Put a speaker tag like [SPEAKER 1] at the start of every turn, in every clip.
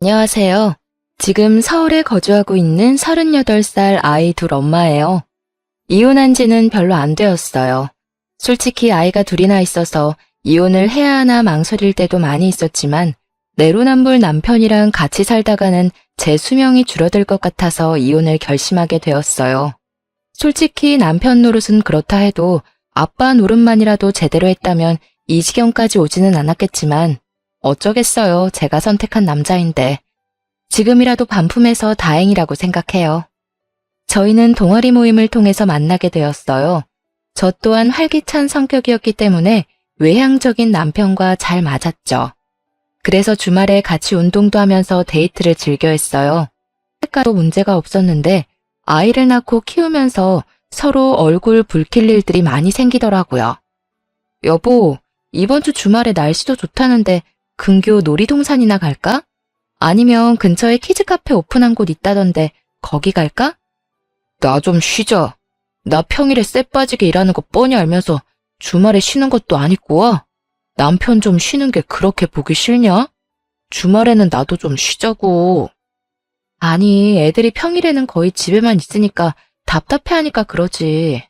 [SPEAKER 1] 안녕하세요. 지금 서울에 거주하고 있는 38살 아이 둘 엄마예요. 이혼한 지는 별로 안 되었어요. 솔직히 아이가 둘이나 있어서 이혼을 해야 하나 망설일 때도 많이 있었지만 내로남불 남편이랑 같이 살다가는 제 수명이 줄어들 것 같아서 이혼을 결심하게 되었어요. 솔직히 남편 노릇은 그렇다 해도 아빠 노릇만이라도 제대로 했다면 이 지경까지 오지는 않았겠지만 어쩌겠어요. 제가 선택한 남자인데. 지금이라도 반품해서 다행이라고 생각해요. 저희는 동아리 모임을 통해서 만나게 되었어요. 저 또한 활기찬 성격이었기 때문에 외향적인 남편과 잘 맞았죠. 그래서 주말에 같이 운동도 하면서 데이트를 즐겨 했어요. 색깔도 문제가 없었는데 아이를 낳고 키우면서 서로 얼굴 붉힐 일들이 많이 생기더라고요. 여보, 이번 주 주말에 날씨도 좋다는데 근교 놀이동산이나 갈까? 아니면 근처에 키즈카페 오픈한 곳 있다던데 거기 갈까? 나 좀 쉬자. 나 평일에 쎄 빠지게 일하는 거 뻔히 알면서 주말에 쉬는 것도 아니고 와. 남편 좀 쉬는 게 그렇게 보기 싫냐? 주말에는 나도 좀 쉬자고. 아니, 애들이 평일에는 거의 집에만 있으니까 답답해하니까 그러지.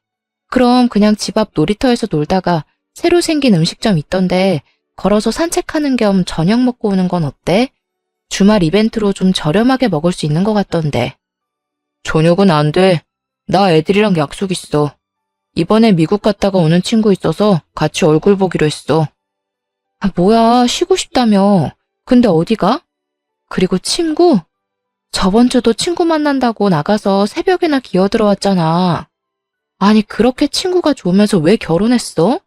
[SPEAKER 1] 그럼 그냥 집 앞 놀이터에서 놀다가 새로 생긴 음식점 있던데 걸어서 산책하는 겸 저녁 먹고 오는 건 어때? 주말 이벤트로 좀 저렴하게 먹을 수 있는 것 같던데. 저녁은 안 돼. 나 애들이랑 약속 있어. 이번에 미국 갔다가 오는 친구 있어서 같이 얼굴 보기로 했어. 아, 뭐야, 쉬고 싶다며. 근데 어디 가? 그리고 친구? 저번 주도 친구 만난다고 나가서 새벽에나 기어들어왔잖아. 아니, 그렇게 친구가 좋으면서 왜 결혼했어?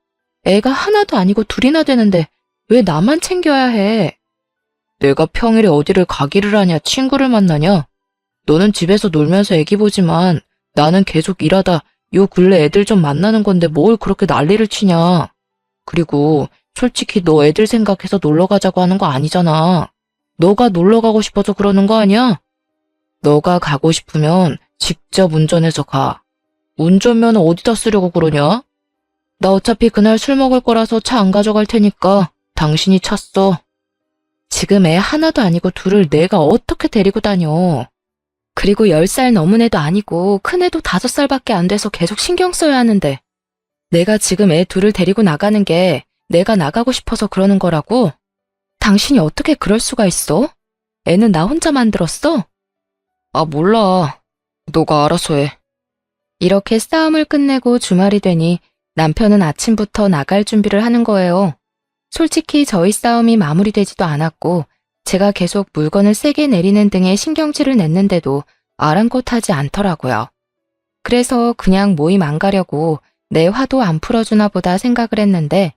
[SPEAKER 1] 애가 하나도 아니고 둘이나 되는데 왜 나만 챙겨야 해? 내가 평일에 어디를 가기를 하냐, 친구를 만나냐? 너는 집에서 놀면서 애기 보지만 나는 계속 일하다 요 근래 애들 좀 만나는 건데 뭘 그렇게 난리를 치냐? 그리고 솔직히 너 애들 생각해서 놀러 가자고 하는 거 아니잖아. 너가 놀러 가고 싶어서 그러는 거 아니야? 너가 가고 싶으면 직접 운전해서 가. 운전면허 어디다 쓰려고 그러냐? 나 어차피 그날 술 먹을 거라서 차 안 가져갈 테니까 당신이 차 써. 지금 애 하나도 아니고 둘을 내가 어떻게 데리고 다녀. 그리고 10살 넘은 애도 아니고 큰 애도 5살밖에 안 돼서 계속 신경 써야 하는데 내가 지금 애 둘을 데리고 나가는 게 내가 나가고 싶어서 그러는 거라고? 당신이 어떻게 그럴 수가 있어? 애는 나 혼자 만들었어? 아, 몰라. 너가 알아서 해. 이렇게 싸움을 끝내고 주말이 되니 남편은 아침부터 나갈 준비를 하는 거예요. 솔직히 저희 싸움이 마무리되지도 않았고 제가 계속 물건을 세게 내리는 등의 신경질을 냈는데도 아랑곳하지 않더라고요. 그래서 그냥 모임 안 가려고 내 화도 안 풀어주나 보다 생각을 했는데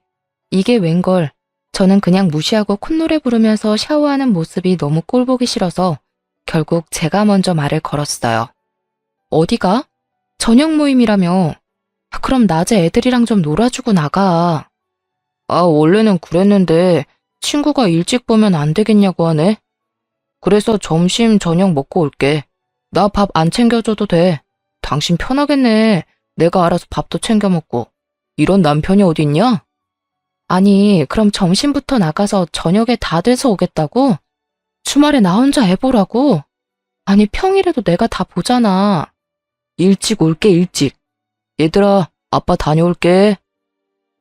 [SPEAKER 1] 이게 웬걸 저는 그냥 무시하고 콧노래 부르면서 샤워하는 모습이 너무 꼴보기 싫어서 결국 제가 먼저 말을 걸었어요. 어디가? 저녁 모임이라며. 그럼 낮에 애들이랑 좀 놀아주고 나가. 아, 원래는 그랬는데 친구가 일찍 보면 안 되겠냐고 하네. 그래서 점심, 저녁 먹고 올게. 나 밥 안 챙겨줘도 돼. 당신 편하겠네. 내가 알아서 밥도 챙겨 먹고. 이런 남편이 어딨냐? 아니, 그럼 점심부터 나가서 저녁에 다 돼서 오겠다고? 주말에 나 혼자 애 보라고? 아니, 평일에도 내가 다 보잖아. 일찍 올게, 일찍. 얘들아, 아빠 다녀올게.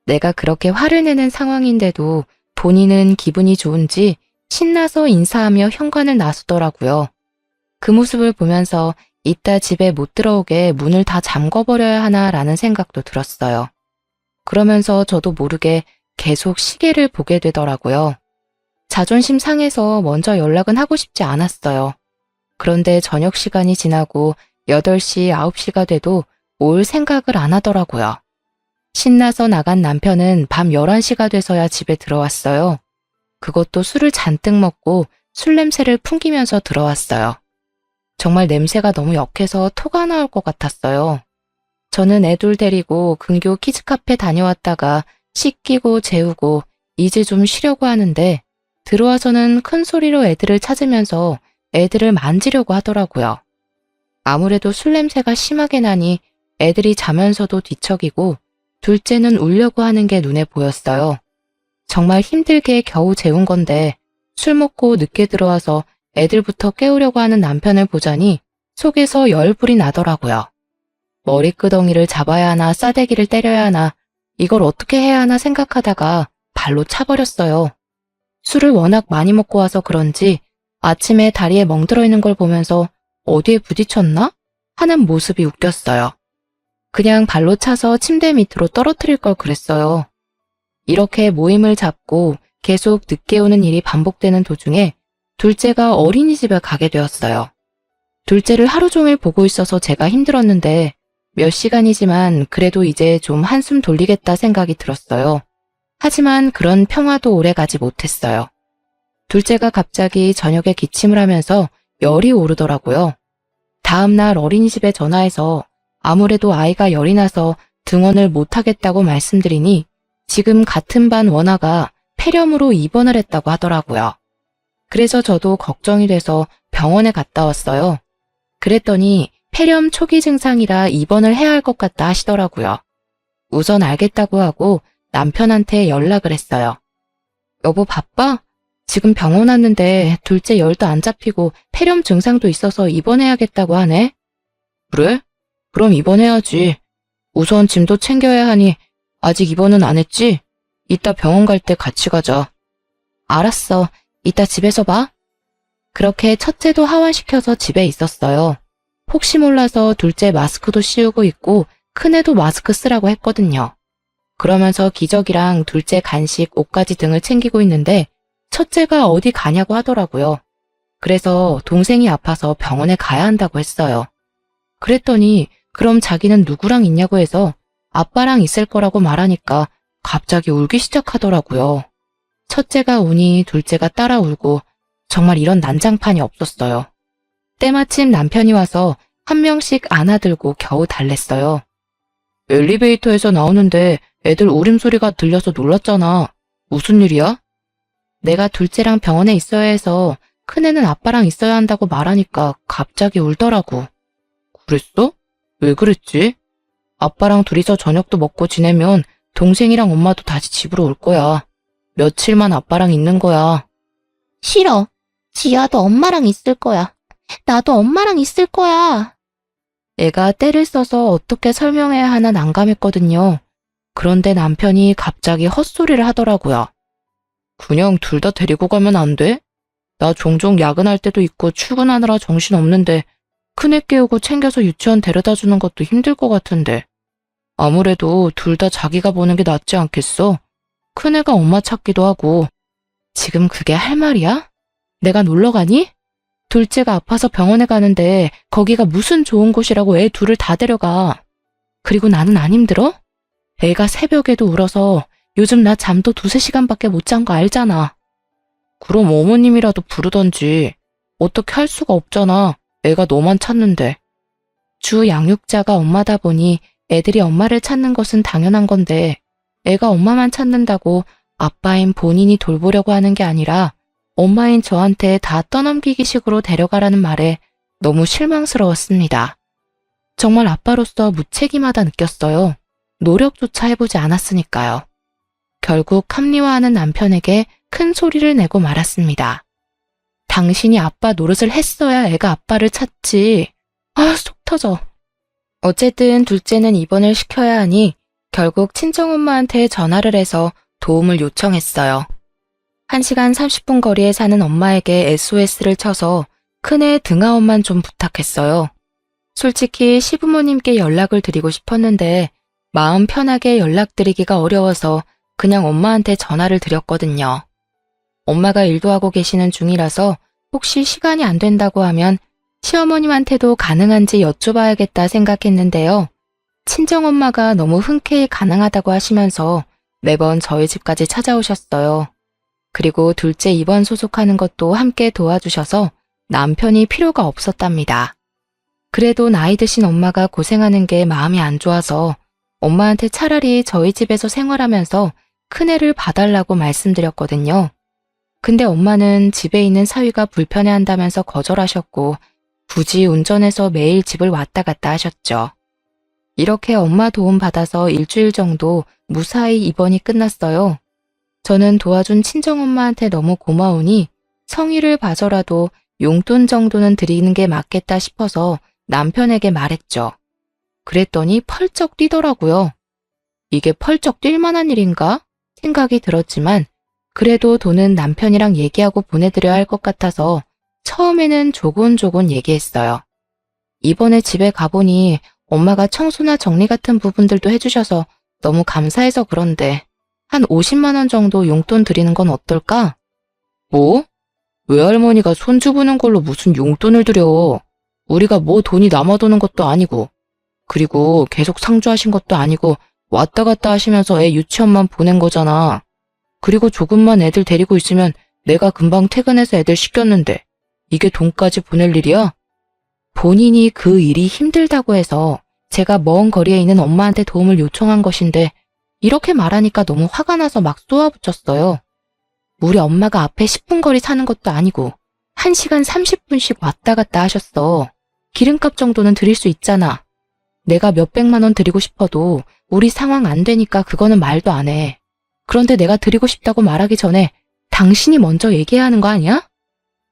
[SPEAKER 1] 내가 그렇게 화를 내는 상황인데도 본인은 기분이 좋은지 신나서 인사하며 현관을 나서더라고요. 그 모습을 보면서 이따 집에 못 들어오게 문을 다 잠궈버려야 하나라는 생각도 들었어요. 그러면서 저도 모르게 계속 시계를 보게 되더라고요. 자존심 상해서 먼저 연락은 하고 싶지 않았어요. 그런데 저녁 시간이 지나고 8시, 9시가 돼도 올 생각을 안 하더라고요. 신나서 나간 남편은 밤 11시가 돼서야 집에 들어왔어요. 그것도 술을 잔뜩 먹고 술 냄새를 풍기면서 들어왔어요. 정말 냄새가 너무 역해서 토가 나올 것 같았어요. 저는 애둘 데리고 근교 키즈카페 다녀왔다가 씻기고 재우고 이제 좀 쉬려고 하는데 들어와서는 큰 소리로 애들을 찾으면서 애들을 만지려고 하더라고요. 아무래도 술 냄새가 심하게 나니 애들이 자면서도 뒤척이고 둘째는 울려고 하는 게 눈에 보였어요. 정말 힘들게 겨우 재운 건데 술 먹고 늦게 들어와서 애들부터 깨우려고 하는 남편을 보자니 속에서 열불이 나더라고요. 머리끄덩이를 잡아야 하나 싸대기를 때려야 하나 이걸 어떻게 해야 하나 생각하다가 발로 차버렸어요. 술을 워낙 많이 먹고 와서 그런지 아침에 다리에 멍들어 있는 걸 보면서 어디에 부딪혔나? 하는 모습이 웃겼어요. 그냥 발로 차서 침대 밑으로 떨어뜨릴 걸 그랬어요. 이렇게 모임을 잡고 계속 늦게 오는 일이 반복되는 도중에 둘째가 어린이집에 가게 되었어요. 둘째를 하루 종일 보고 있어서 제가 힘들었는데 몇 시간이지만 그래도 이제 좀 한숨 돌리겠다 생각이 들었어요. 하지만 그런 평화도 오래가지 못했어요. 둘째가 갑자기 저녁에 기침을 하면서 열이 오르더라고요. 다음날 어린이집에 전화해서 아무래도 아이가 열이 나서 등원을 못하겠다고 말씀드리니 지금 같은 반 원아가 폐렴으로 입원을 했다고 하더라고요. 그래서 저도 걱정이 돼서 병원에 갔다 왔어요. 그랬더니 폐렴 초기 증상이라 입원을 해야 할 것 같다 하시더라고요. 우선 알겠다고 하고 남편한테 연락을 했어요. 여보 바빠? 지금 병원 왔는데 둘째 열도 안 잡히고 폐렴 증상도 있어서 입원해야겠다고 하네. 그래? 그럼 입원해야지. 우선 짐도 챙겨야 하니 아직 입원은 안 했지? 이따 병원 갈 때 같이 가자. 알았어. 이따 집에서 봐. 그렇게 첫째도 하원시켜서 집에 있었어요. 혹시 몰라서 둘째 마스크도 씌우고 있고 큰애도 마스크 쓰라고 했거든요. 그러면서 기저귀랑 둘째 간식, 옷가지 등을 챙기고 있는데 첫째가 어디 가냐고 하더라고요. 그래서 동생이 아파서 병원에 가야 한다고 했어요. 그랬더니 그럼 자기는 누구랑 있냐고 해서 아빠랑 있을 거라고 말하니까 갑자기 울기 시작하더라고요. 첫째가 우니 둘째가 따라 울고 정말 이런 난장판이 없었어요. 때마침 남편이 와서 한 명씩 안아들고 겨우 달랬어요. 엘리베이터에서 나오는데 애들 울음소리가 들려서 놀랐잖아. 무슨 일이야? 내가 둘째랑 병원에 있어야 해서 큰애는 아빠랑 있어야 한다고 말하니까 갑자기 울더라고. 그랬어? 왜 그랬지? 아빠랑 둘이서 저녁도 먹고 지내면 동생이랑 엄마도 다시 집으로 올 거야. 며칠만 아빠랑 있는 거야.
[SPEAKER 2] 싫어. 지아도 엄마랑 있을 거야. 나도 엄마랑 있을 거야.
[SPEAKER 1] 애가 때를 써서 어떻게 설명해야 하나 난감했거든요. 그런데 남편이 갑자기 헛소리를 하더라고요. 그냥 둘 다 데리고 가면 안 돼? 나 종종 야근할 때도 있고 출근하느라 정신없는데 큰애 깨우고 챙겨서 유치원 데려다 주는 것도 힘들 것 같은데. 아무래도 둘 다 자기가 보는 게 낫지 않겠어? 큰애가 엄마 찾기도 하고. 지금 그게 할 말이야? 내가 놀러 가니? 둘째가 아파서 병원에 가는데 거기가 무슨 좋은 곳이라고 애 둘을 다 데려가. 그리고 나는 안 힘들어? 애가 새벽에도 울어서 요즘 나 잠도 2~3시간밖에 못 잔 거 알잖아. 그럼 어머님이라도 부르던지. 어떻게 할 수가 없잖아. 애가 너만 찾는데. 주 양육자가 엄마다 보니 애들이 엄마를 찾는 것은 당연한 건데 애가 엄마만 찾는다고 아빠인 본인이 돌보려고 하는 게 아니라 엄마인 저한테 다 떠넘기기 식으로 데려가라는 말에 너무 실망스러웠습니다. 정말 아빠로서 무책임하다 느꼈어요. 노력조차 해보지 않았으니까요. 결국 합리화하는 남편에게 큰 소리를 내고 말았습니다. 당신이 아빠 노릇을 했어야 애가 아빠를 찾지. 아, 속 터져. 어쨌든 둘째는 입원을 시켜야 하니 결국 친정엄마한테 전화를 해서 도움을 요청했어요. 1시간 30분 거리에 사는 엄마에게 SOS를 쳐서 큰애 등하원만 좀 부탁했어요. 솔직히 시부모님께 연락을 드리고 싶었는데 마음 편하게 연락드리기가 어려워서 그냥 엄마한테 전화를 드렸거든요. 엄마가 일도 하고 계시는 중이라서 혹시 시간이 안 된다고 하면 시어머님한테도 가능한지 여쭤봐야겠다 생각했는데요. 친정엄마가 너무 흔쾌히 가능하다고 하시면서 매번 저희 집까지 찾아오셨어요. 그리고 둘째 입원 소속하는 것도 함께 도와주셔서 남편이 필요가 없었답니다. 그래도 나이 드신 엄마가 고생하는 게 마음이 안 좋아서 엄마한테 차라리 저희 집에서 생활하면서 큰애를 봐달라고 말씀드렸거든요. 근데 엄마는 집에 있는 사위가 불편해한다면서 거절하셨고 굳이 운전해서 매일 집을 왔다 갔다 하셨죠. 이렇게 엄마 도움 받아서 일주일 정도 무사히 입원이 끝났어요. 저는 도와준 친정엄마한테 너무 고마우니 성의를 봐서라도 용돈 정도는 드리는 게 맞겠다 싶어서 남편에게 말했죠. 그랬더니 펄쩍 뛰더라고요. 이게 펄쩍 뛸 만한 일인가? 생각이 들었지만 그래도 돈은 남편이랑 얘기하고 보내드려야 할 것 같아서 처음에는 조곤조곤 얘기했어요. 이번에 집에 가보니 엄마가 청소나 정리 같은 부분들도 해주셔서 너무 감사해서 그런데 한 50만 원 정도 용돈 드리는 건 어떨까? 뭐? 외할머니가 손주 보는 걸로 무슨 용돈을 드려. 우리가 뭐 돈이 남아도는 것도 아니고 그리고 계속 상주하신 것도 아니고 왔다 갔다 하시면서 애 유치원만 보낸 거잖아. 그리고 조금만 애들 데리고 있으면 내가 금방 퇴근해서 애들 씻겼는데 이게 돈까지 보낼 일이야? 본인이 그 일이 힘들다고 해서 제가 먼 거리에 있는 엄마한테 도움을 요청한 것인데 이렇게 말하니까 너무 화가 나서 막 쏘아붙였어요. 우리 엄마가 앞에 10분 거리 사는 것도 아니고 1시간 30분씩 왔다 갔다 하셨어. 기름값 정도는 드릴 수 있잖아. 내가 몇백만 원 드리고 싶어도 우리 상황 안 되니까 그거는 말도 안 해. 그런데 내가 드리고 싶다고 말하기 전에 당신이 먼저 얘기해야 하는 거 아니야?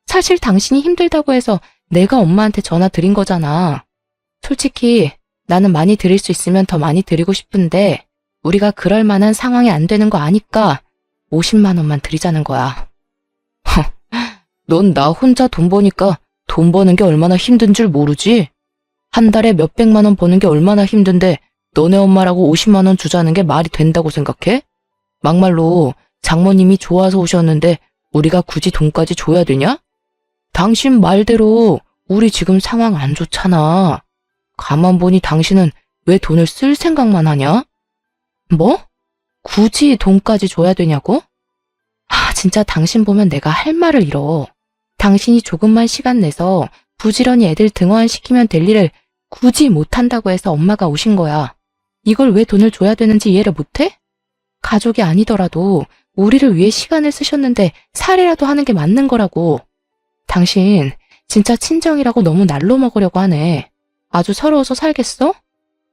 [SPEAKER 1] 사실 당신이 힘들다고 해서 내가 엄마한테 전화 드린 거잖아. 솔직히 나는 많이 드릴 수 있으면 더 많이 드리고 싶은데 우리가 그럴 만한 상황이 안 되는 거 아니까 50만 원만 드리자는 거야. 넌 나 혼자 돈 버니까 돈 버는 게 얼마나 힘든 줄 모르지? 한 달에 몇백만 원 버는 게 얼마나 힘든데 너네 엄마라고 50만 원 주자는 게 말이 된다고 생각해? 막말로 장모님이 좋아서 오셨는데 우리가 굳이 돈까지 줘야 되냐? 당신 말대로 우리 지금 상황 안 좋잖아. 가만 보니 당신은 왜 돈을 쓸 생각만 하냐? 뭐? 굳이 돈까지 줘야 되냐고? 진짜 당신 보면 내가 할 말을 잃어. 당신이 조금만 시간 내서 부지런히 애들 등원시키면 될 일을 굳이 못한다고 해서 엄마가 오신 거야. 이걸 왜 돈을 줘야 되는지 이해를 못해? 가족이 아니더라도 우리를 위해 시간을 쓰셨는데 살이라도 하는 게 맞는 거라고. 당신 진짜 친정이라고 너무 날로 먹으려고 하네. 아주 서러워서 살겠어?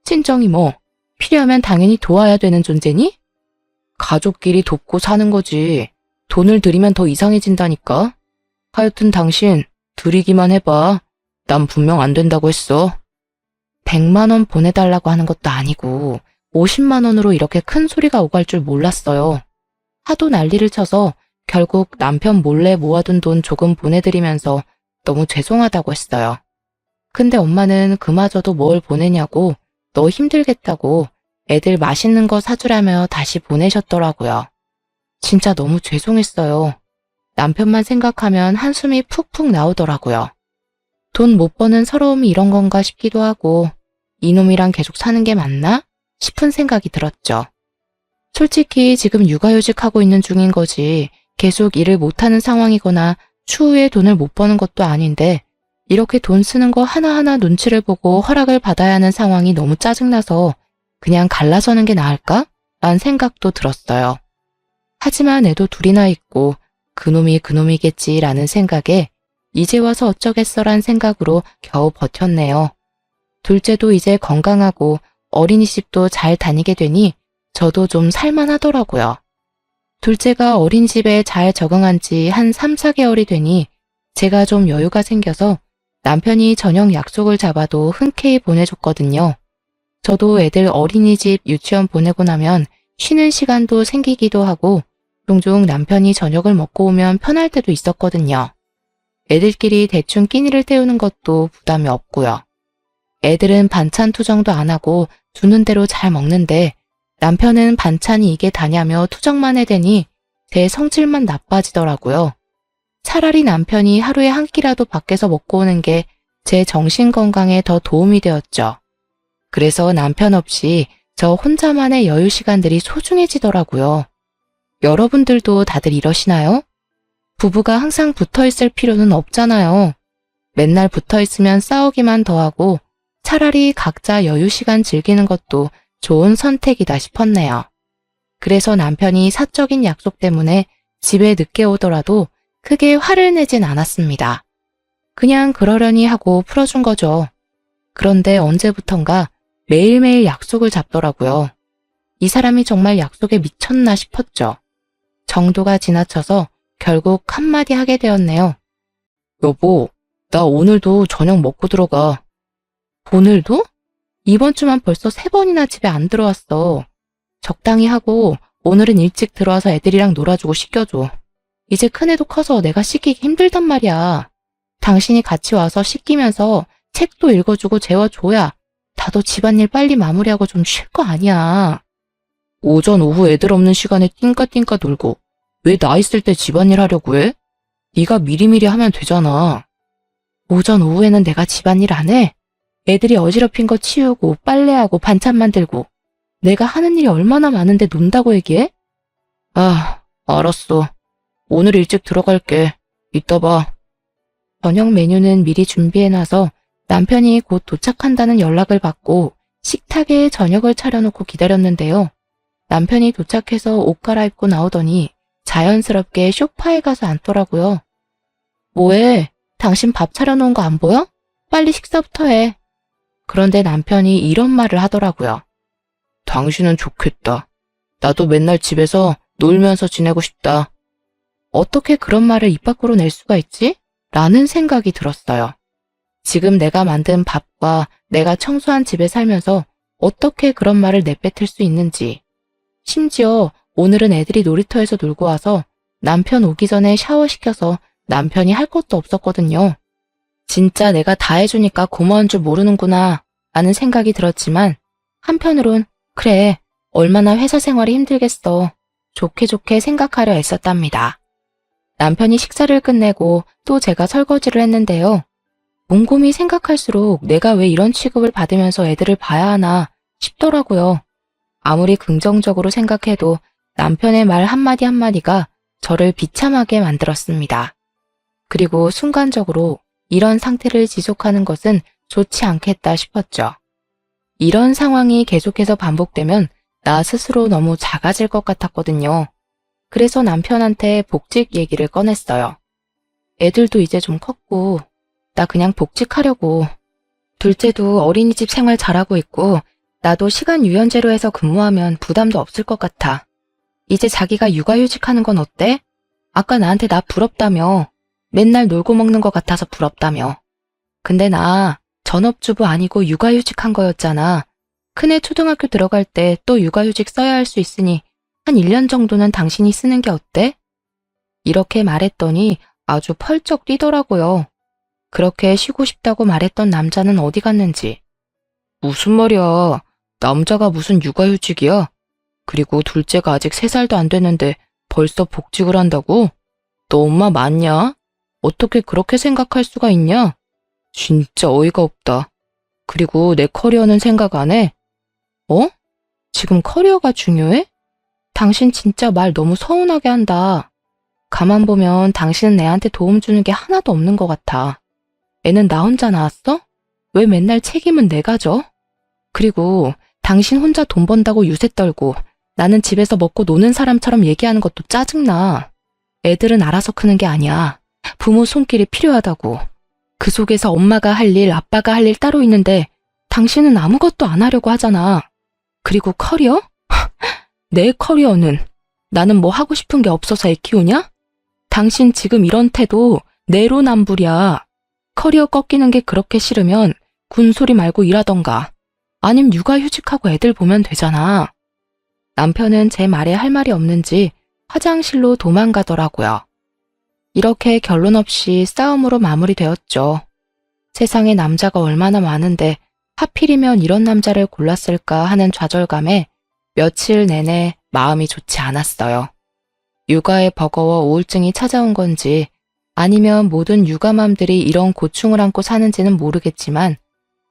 [SPEAKER 1] 친정이 뭐 필요하면 당연히 도와야 되는 존재니? 가족끼리 돕고 사는 거지. 돈을 들이면 더 이상해진다니까. 하여튼 당신 드리기만 해봐. 난 분명 안 된다고 했어. 100만 원 보내달라고 하는 것도 아니고 50만 원으로 이렇게 큰 소리가 오갈 줄 몰랐어요. 하도 난리를 쳐서 결국 남편 몰래 모아둔 돈 조금 보내드리면서 너무 죄송하다고 했어요. 근데 엄마는 그마저도 뭘 보내냐고 너 힘들겠다고 애들 맛있는 거 사주라며 다시 보내셨더라고요. 진짜 너무 죄송했어요. 남편만 생각하면 한숨이 푹푹 나오더라고요. 돈 못 버는 서러움이 이런 건가 싶기도 하고 이놈이랑 계속 사는 게 맞나? 싶은 생각이 들었죠. 솔직히 지금 육아휴직하고 있는 중인 거지 계속 일을 못하는 상황이거나 추후에 돈을 못 버는 것도 아닌데 이렇게 돈 쓰는 거 하나하나 눈치를 보고 허락을 받아야 하는 상황이 너무 짜증나서 그냥 갈라서는 게 나을까? 라는 생각도 들었어요. 하지만 애도 둘이나 있고 그놈이 그놈이겠지라는 생각에 이제 와서 어쩌겠어란 생각으로 겨우 버텼네요. 둘째도 이제 건강하고 어린이집도 잘 다니게 되니 저도 좀 살만하더라고요. 둘째가 어린이집에 잘 적응한 지 한 3, 4개월이 되니 제가 좀 여유가 생겨서 남편이 저녁 약속을 잡아도 흔쾌히 보내줬거든요. 저도 애들 어린이집 유치원 보내고 나면 쉬는 시간도 생기기도 하고 종종 남편이 저녁을 먹고 오면 편할 때도 있었거든요. 애들끼리 대충 끼니를 때우는 것도 부담이 없고요. 애들은 반찬 투정도 안 하고 주는 대로 잘 먹는데 남편은 반찬이 이게 다냐며 투정만 해대니 제 성질만 나빠지더라고요. 차라리 남편이 하루에 한 끼라도 밖에서 먹고 오는 게 제 정신 건강에 더 도움이 되었죠. 그래서 남편 없이 저 혼자만의 여유 시간들이 소중해지더라고요. 여러분들도 다들 이러시나요? 부부가 항상 붙어 있을 필요는 없잖아요. 맨날 붙어 있으면 싸우기만 더하고 차라리 각자 여유 시간 즐기는 것도 좋은 선택이다 싶었네요. 그래서 남편이 사적인 약속 때문에 집에 늦게 오더라도 크게 화를 내진 않았습니다. 그냥 그러려니 하고 풀어준 거죠. 그런데 언제부턴가 매일매일 약속을 잡더라고요. 이 사람이 정말 약속에 미쳤나 싶었죠. 정도가 지나쳐서 결국 한마디 하게 되었네요. 여보, 나 오늘도 저녁 먹고 들어가. 오늘도? 이번 주만 벌써 3번이나 집에 안 들어왔어. 적당히 하고 오늘은 일찍 들어와서 애들이랑 놀아주고 씻겨줘. 이제 큰애도 커서 내가 씻기기 힘들단 말이야. 당신이 같이 와서 씻기면서 책도 읽어주고 재워줘야 나도 집안일 빨리 마무리하고 좀 쉴 거 아니야. 오전 오후 애들 없는 시간에 띵까띵까 놀고 왜 나 있을 때 집안일 하려고 해? 네가 미리미리 하면 되잖아. 오전 오후에는 내가 집안일 안 해? 애들이 어지럽힌 거 치우고 빨래하고 반찬 만들고 내가 하는 일이 얼마나 많은데 논다고 얘기해? 아, 알았어. 오늘 일찍 들어갈게. 이따 봐. 저녁 메뉴는 미리 준비해놔서 남편이 곧 도착한다는 연락을 받고 식탁에 저녁을 차려놓고 기다렸는데요. 남편이 도착해서 옷 갈아입고 나오더니 자연스럽게 소파에 가서 앉더라고요. 뭐해? 당신 밥 차려놓은 거 안 보여? 빨리 식사부터 해. 그런데 남편이 이런 말을 하더라고요. 당신은 좋겠다. 나도 맨날 집에서 놀면서 지내고 싶다. 어떻게 그런 말을 입 밖으로 낼 수가 있지? 라는 생각이 들었어요. 지금 내가 만든 밥과 내가 청소한 집에 살면서 어떻게 그런 말을 내뱉을 수 있는지. 심지어 오늘은 애들이 놀이터에서 놀고 와서 남편 오기 전에 샤워시켜서 남편이 할 것도 없었거든요. 진짜 내가 다 해주니까 고마운 줄 모르는구나 라는 생각이 들었지만 한편으론 그래, 얼마나 회사 생활이 힘들겠어. 좋게 좋게 생각하려 애썼답니다. 남편이 식사를 끝내고 또 제가 설거지를 했는데요. 곰곰이 생각할수록 내가 왜 이런 취급을 받으면서 애들을 봐야 하나 싶더라고요. 아무리 긍정적으로 생각해도 남편의 말 한마디 한마디가 저를 비참하게 만들었습니다. 그리고 순간적으로 이런 상태를 지속하는 것은 좋지 않겠다 싶었죠. 이런 상황이 계속해서 반복되면 나 스스로 너무 작아질 것 같았거든요. 그래서 남편한테 복직 얘기를 꺼냈어요. 애들도 이제 좀 컸고 나 그냥 복직하려고. 둘째도 어린이집 생활 잘하고 있고 나도 시간 유연제로 해서 근무하면 부담도 없을 것 같아. 이제 자기가 육아휴직하는 건 어때? 아까 나한테 나 부럽다며. 맨날 놀고 먹는 것 같아서 부럽다며. 근데 나 전업주부 아니고 육아휴직한 거였잖아. 큰애 초등학교 들어갈 때 또 육아휴직 써야 할 수 있으니 한 1년 정도는 당신이 쓰는 게 어때? 이렇게 말했더니 아주 펄쩍 뛰더라고요. 그렇게 쉬고 싶다고 말했던 남자는 어디 갔는지. 무슨 말이야. 남자가 무슨 육아휴직이야? 그리고 둘째가 아직 3살도 안 됐는데 벌써 복직을 한다고? 너 엄마 맞냐? 어떻게 그렇게 생각할 수가 있냐? 진짜 어이가 없다. 그리고 내 커리어는 생각 안 해? 어? 지금 커리어가 중요해? 당신 진짜 말 너무 서운하게 한다. 가만 보면 당신은 내한테 도움 주는 게 하나도 없는 것 같아. 애는 나 혼자 낳았어? 왜 맨날 책임은 내가 져? 그리고 당신 혼자 돈 번다고 유세 떨고 나는 집에서 먹고 노는 사람처럼 얘기하는 것도 짜증나. 애들은 알아서 크는 게 아니야. 부모 손길이 필요하다고. 그 속에서 엄마가 할 일, 아빠가 할 일 따로 있는데 당신은 아무것도 안 하려고 하잖아. 그리고 커리어? 내 커리어는 나는 뭐 하고 싶은 게 없어서 애 키우냐? 당신 지금 이런 태도 내로남불이야. 커리어 꺾이는 게 그렇게 싫으면 군소리 말고 일하던가. 아님 육아휴직하고 애들 보면 되잖아. 남편은 제 말에 할 말이 없는지 화장실로 도망가더라고요. 이렇게 결론 없이 싸움으로 마무리되었죠. 세상에 남자가 얼마나 많은데 하필이면 이런 남자를 골랐을까 하는 좌절감에 며칠 내내 마음이 좋지 않았어요. 육아에 버거워 우울증이 찾아온 건지 아니면 모든 육아맘들이 이런 고충을 안고 사는지는 모르겠지만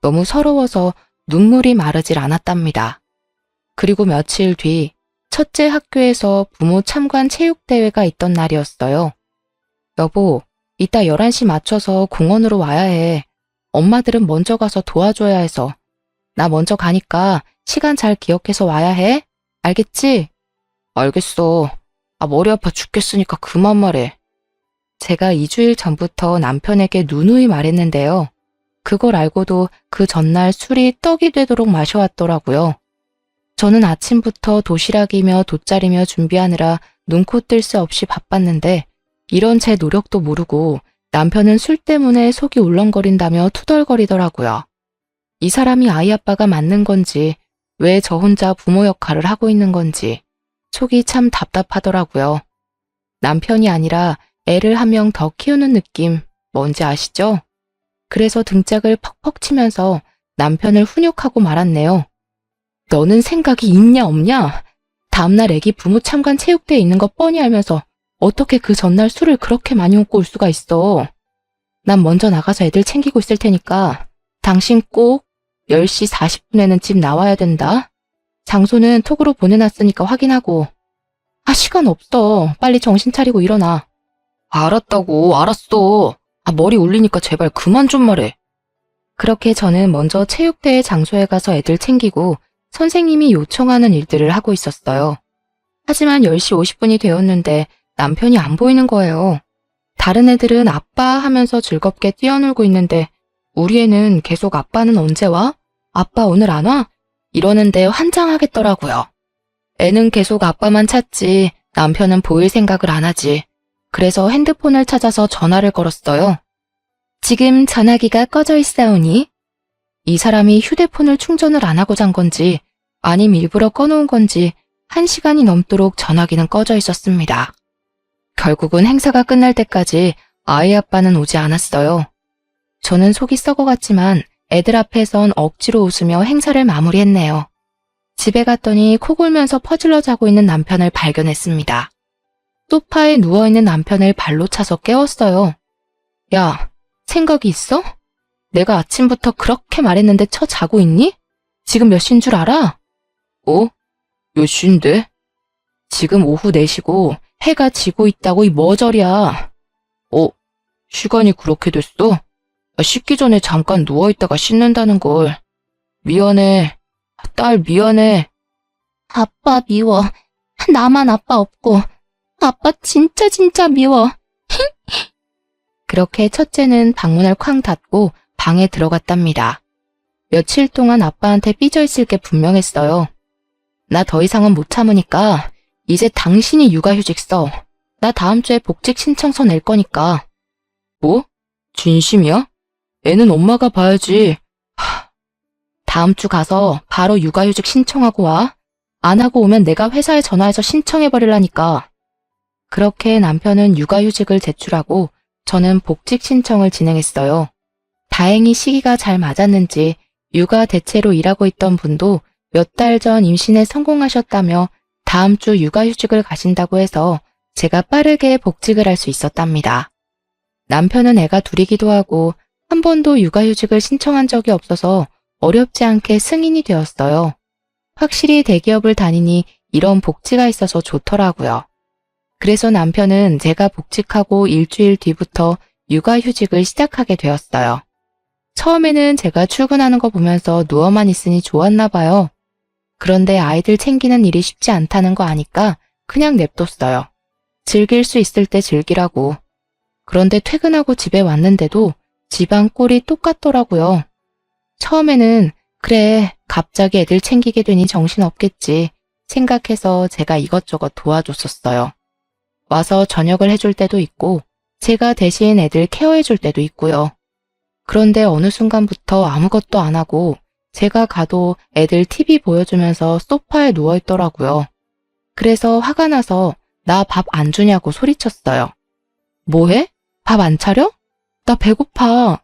[SPEAKER 1] 너무 서러워서 눈물이 마르질 않았답니다. 그리고 며칠 뒤 첫째 학교에서 부모 참관 체육대회가 있던 날이었어요. 여보, 이따 11시 맞춰서 공원으로 와야 해. 엄마들은 먼저 가서 도와줘야 해서. 나 먼저 가니까 시간 잘 기억해서 와야 해. 알겠지? 알겠어. 머리 아파 죽겠으니까 그만 말해. 제가 2주일 전부터 남편에게 누누이 말했는데요. 그걸 알고도 그 전날 술이 떡이 되도록 마셔왔더라고요. 저는 아침부터 도시락이며 돗자리며 준비하느라 눈코 뜰 새 없이 바빴는데 이런 제 노력도 모르고 남편은 술 때문에 속이 울렁거린다며 투덜거리더라고요. 이 사람이 아이 아빠가 맞는 건지, 왜 저 혼자 부모 역할을 하고 있는 건지, 속이 참 답답하더라고요. 남편이 아니라 애를 한 명 더 키우는 느낌, 뭔지 아시죠? 그래서 등짝을 퍽퍽 치면서 남편을 훈육하고 말았네요. 너는 생각이 있냐 없냐? 다음날 애기 부모 참관 체육대회 있는 거 뻔히 알면서 어떻게 그 전날 술을 그렇게 많이 먹고 올 수가 있어? 난 먼저 나가서 애들 챙기고 있을 테니까 당신 꼭 10시 40분에는 집 나와야 된다. 장소는 톡으로 보내놨으니까 확인하고. 아, 시간 없어. 빨리 정신 차리고 일어나. 알았다고, 알았어. 머리 울리니까 제발 그만 좀 말해. 그렇게 저는 먼저 체육대회 장소에 가서 애들 챙기고 선생님이 요청하는 일들을 하고 있었어요. 하지만 10시 50분이 되었는데 남편이 안 보이는 거예요. 다른 애들은 아빠 하면서 즐겁게 뛰어놀고 있는데 우리 애는 계속 아빠는 언제 와? 아빠 오늘 안 와? 이러는데 환장하겠더라고요. 애는 계속 아빠만 찾지 남편은 보일 생각을 안 하지. 그래서 핸드폰을 찾아서 전화를 걸었어요. 지금 전화기가 꺼져 있사오니? 이 사람이 휴대폰을 충전을 안 하고 잔 건지 아님 일부러 꺼놓은 건지 1시간이 넘도록 전화기는 꺼져 있었습니다. 결국은 행사가 끝날 때까지 아이 아빠는 오지 않았어요. 저는 속이 썩어갔지만 애들 앞에선 억지로 웃으며 행사를 마무리했네요. 집에 갔더니 코 골면서 퍼질러 자고 있는 남편을 발견했습니다. 소파에 누워있는 남편을 발로 차서 깨웠어요. 야, 생각이 있어? 내가 아침부터 그렇게 말했는데 쳐 자고 있니? 지금 몇 시인 줄 알아? 몇 시인데? 지금 오후 4시고 해가 지고 있다고 이 머저리야. 시간이 그렇게 됐어? 씻기 전에 잠깐 누워있다가 씻는다는 걸. 미안해. 딸 미안해.
[SPEAKER 2] 아빠 미워. 나만 아빠 없고. 아빠 진짜 미워.
[SPEAKER 1] 그렇게 첫째는 방문을 쾅 닫고 방에 들어갔답니다. 며칠 동안 아빠한테 삐져있을 게 분명했어요. 나 더 이상은 못 참으니까 이제 당신이 육아휴직 써. 나 다음 주에 복직 신청서 낼 거니까. 뭐? 진심이야? 애는 엄마가 봐야지. 다음 주 가서 바로 육아휴직 신청하고 와. 안 하고 오면 내가 회사에 전화해서 신청해버리라니까. 그렇게 남편은 육아휴직을 제출하고 저는 복직 신청을 진행했어요. 다행히 시기가 잘 맞았는지 육아 대체로 일하고 있던 분도 몇 달 전 임신에 성공하셨다며 다음 주 육아휴직을 가신다고 해서 제가 빠르게 복직을 할 수 있었답니다. 남편은 애가 둘이기도 하고 한 번도 육아휴직을 신청한 적이 없어서 어렵지 않게 승인이 되었어요. 확실히 대기업을 다니니 이런 복지가 있어서 좋더라고요. 그래서 남편은 제가 복직하고 일주일 뒤부터 육아휴직을 시작하게 되었어요. 처음에는 제가 출근하는 거 보면서 누워만 있으니 좋았나 봐요. 그런데 아이들 챙기는 일이 쉽지 않다는 거 아니까 그냥 냅뒀어요. 즐길 수 있을 때 즐기라고. 그런데 퇴근하고 집에 왔는데도 집안 꼴이 똑같더라고요. 처음에는 그래, 갑자기 애들 챙기게 되니 정신없겠지 생각해서 제가 이것저것 도와줬었어요. 와서 저녁을 해줄 때도 있고 제가 대신 애들 케어해줄 때도 있고요. 그런데 어느 순간부터 아무것도 안 하고 제가 가도 애들 TV 보여주면서 소파에 누워있더라고요. 그래서 화가 나서 나 밥 안 주냐고 소리쳤어요. 뭐해? 밥 안 차려? 나 배고파.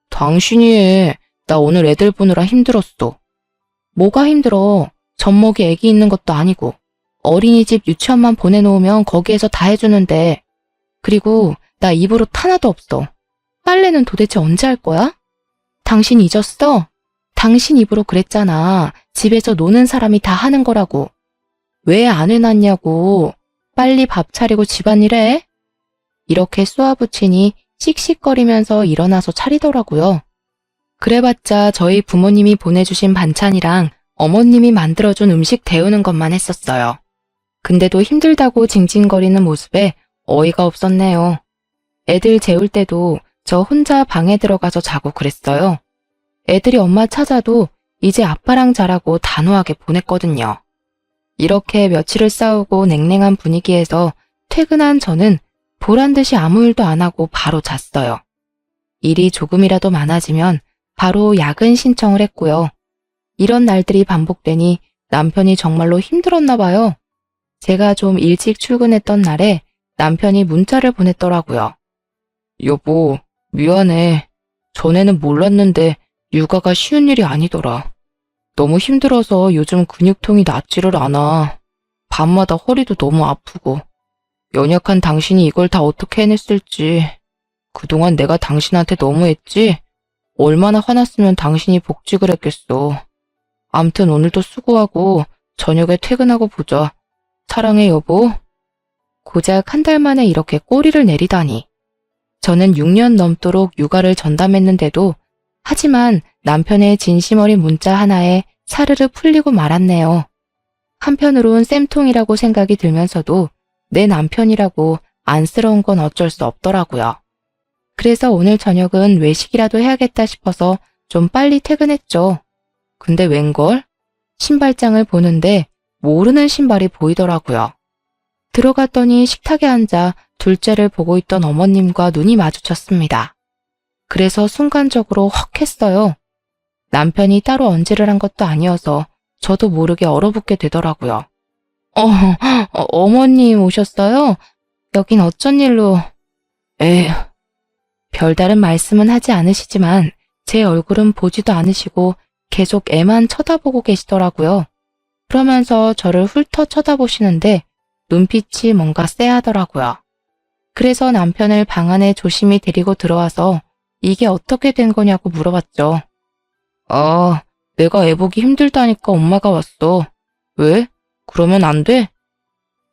[SPEAKER 1] 당신이 해. 나 오늘 애들 보느라 힘들었어. 뭐가 힘들어? 젖먹이 애기 있는 것도 아니고 어린이집 유치원만 보내놓으면 거기에서 다 해주는데. 그리고 나 입으로 하나도 없어. 빨래는 도대체 언제 할 거야? 당신 잊었어? 당신 입으로 그랬잖아. 집에서 노는 사람이 다 하는 거라고. 왜 안 해놨냐고. 빨리 밥 차리고 집안일 해. 이렇게 쏘아붙이니 씩씩거리면서 일어나서 차리더라고요. 그래봤자 저희 부모님이 보내주신 반찬이랑 어머님이 만들어준 음식 데우는 것만 했었어요. 근데도 힘들다고 징징거리는 모습에 어이가 없었네요. 애들 재울 때도 저 혼자 방에 들어가서 자고 그랬어요. 애들이 엄마 찾아도 이제 아빠랑 자라고 단호하게 보냈거든요. 이렇게 며칠을 싸우고 냉랭한 분위기에서 퇴근한 저는 보란 듯이 아무 일도 안 하고 바로 잤어요. 일이 조금이라도 많아지면 바로 야근 신청을 했고요. 이런 날들이 반복되니 남편이 정말로 힘들었나 봐요. 제가 좀 일찍 출근했던 날에 남편이 문자를 보냈더라고요. 여보, 미안해. 전에는 몰랐는데 육아가 쉬운 일이 아니더라. 너무 힘들어서 요즘 근육통이 낫지를 않아. 밤마다 허리도 너무 아프고. 연약한 당신이 이걸 다 어떻게 해냈을지. 그동안 내가 당신한테 너무했지? 얼마나 화났으면 당신이 복직을 했겠어. 암튼 오늘도 수고하고 저녁에 퇴근하고 보자. 사랑해 여보. 고작 한 달 만에 이렇게 꼬리를 내리다니. 저는 6년 넘도록 육아를 전담했는데도 하지만 남편의 진심 어린 문자 하나에 사르르 풀리고 말았네요. 한편으론 쌤통이라고 생각이 들면서도 내 남편이라고 안쓰러운 건 어쩔 수 없더라고요. 그래서 오늘 저녁은 외식이라도 해야겠다 싶어서 좀 빨리 퇴근했죠. 근데 웬걸? 신발장을 보는데 모르는 신발이 보이더라고요. 들어갔더니 식탁에 앉아 둘째를 보고 있던 어머님과 눈이 마주쳤습니다. 그래서 순간적으로 헉 했어요. 남편이 따로 언질을 한 것도 아니어서 저도 모르게 얼어붙게 되더라고요. 어머님 오셨어요? 여긴 어쩐 일로... 에휴, 별다른 말씀은 하지 않으시지만 제 얼굴은 보지도 않으시고 계속 애만 쳐다보고 계시더라고요. 그러면서 저를 훑어 쳐다보시는데 눈빛이 뭔가 쎄하더라고요. 그래서 남편을 방 안에 조심히 데리고 들어와서 이게 어떻게 된 거냐고 물어봤죠. 내가 애 보기 힘들다니까 엄마가 왔어. 왜? 그러면 안 돼?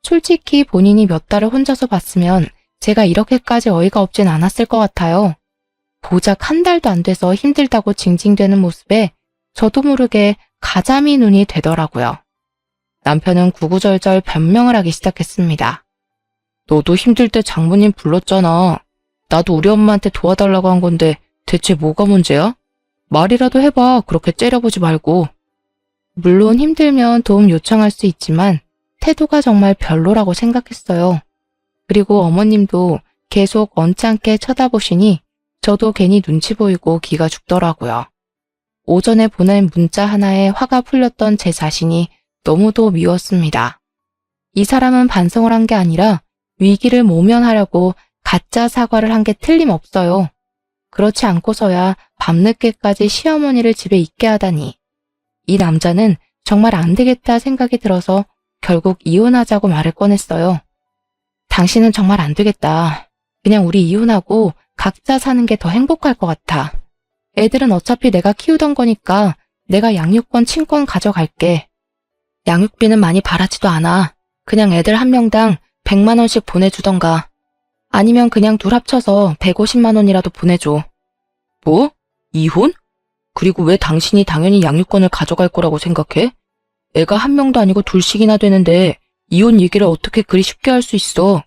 [SPEAKER 1] 솔직히 본인이 몇 달을 혼자서 봤으면 제가 이렇게까지 어이가 없진 않았을 것 같아요. 고작 한 달도 안 돼서 힘들다고 징징대는 모습에 저도 모르게 가자미 눈이 되더라고요. 남편은 구구절절 변명을 하기 시작했습니다. 너도 힘들 때 장모님 불렀잖아. 나도 우리 엄마한테 도와달라고 한 건데 대체 뭐가 문제야? 말이라도 해봐. 그렇게 째려보지 말고. 물론 힘들면 도움 요청할 수 있지만 태도가 정말 별로라고 생각했어요. 그리고 어머님도 계속 언짢게 쳐다보시니 저도 괜히 눈치 보이고 기가 죽더라고요. 오전에 보낸 문자 하나에 화가 풀렸던 제 자신이 너무도 미웠습니다. 이 사람은 반성을 한 게 아니라 위기를 모면하려고 가짜 사과를 한 게 틀림없어요. 그렇지 않고서야 밤늦게까지 시어머니를 집에 있게 하다니. 이 남자는 정말 안 되겠다 생각이 들어서 결국 이혼하자고 말을 꺼냈어요. 당신은 정말 안 되겠다. 그냥 우리 이혼하고 각자 사는 게 더 행복할 것 같아. 애들은 어차피 내가 키우던 거니까 내가 양육권 친권 가져갈게. 양육비는 많이 바라지도 않아. 그냥 애들 한 명당 100만 원씩 보내주던가. 아니면 그냥 둘 합쳐서 150만 원이라도 보내줘. 뭐? 이혼? 그리고 왜 당신이 당연히 양육권을 가져갈 거라고 생각해? 애가 한 명도 아니고 둘씩이나 되는데 이혼 얘기를 어떻게 그리 쉽게 할 수 있어?